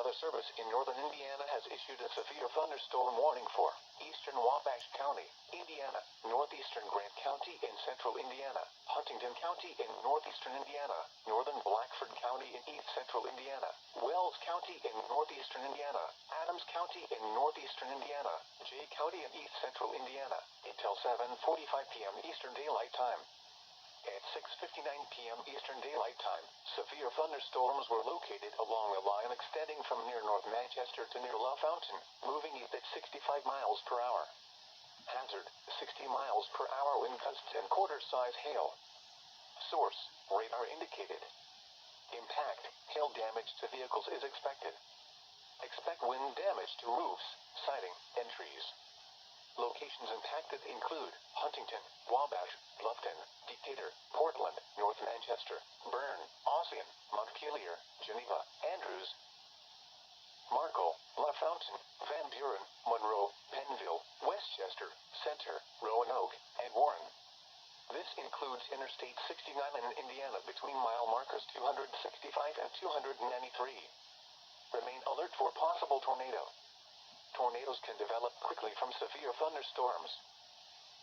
Weather Service in northern Indiana has issued a severe thunderstorm warning for eastern Wabash County, Indiana, northeastern Grant County in central Indiana, Huntington County in northeastern Indiana, northern Blackford County in east central Indiana, Wells County in northeastern Indiana, Adams County in northeastern Indiana, Jay County in east central Indiana, until 7:45 p.m. Eastern Daylight Time. At 6:59 p.m. Eastern Daylight Time, severe thunderstorms were located along a line extending from near North Manchester to near La Fountain, moving east at 65 miles per hour. Hazard, 60 miles per hour wind gusts and quarter-size hail. Source, radar indicated. Impact, hail damage to vehicles is expected. Expect wind damage to roofs, siding, and trees. Locations impacted include Huntington, Wabash, Bluffton, Decatur, Portland, North Manchester, Bern, Ossian, Montpelier, Geneva, Andrews, Markle, La Fountain, Van Buren, Monroe, Pennville, Westchester, Center, Roanoke, and Warren. This includes Interstate 69 in Indiana between mile markers 265 and 293. Remain alert for possible tornado. Tornadoes can develop quickly from severe thunderstorms.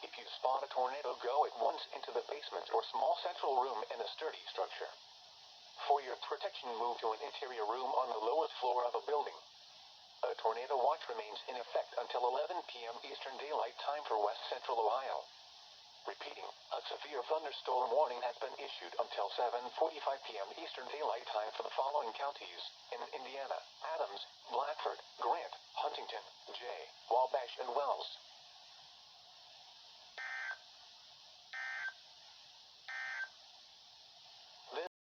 If you spot a tornado, go at once into the basement or small central room in a sturdy structure. For your protection, move to an interior room on the lowest floor of a building. A tornado watch remains in effect until 11 p.m. Eastern Daylight Time for West Central Ohio. Repeating, a severe thunderstorm warning has been issued until 7:45 p.m. Eastern Daylight Time for the following counties in Indiana: Adams, Blackford, Grant, Huntington, Jay, Wabash, and Wells.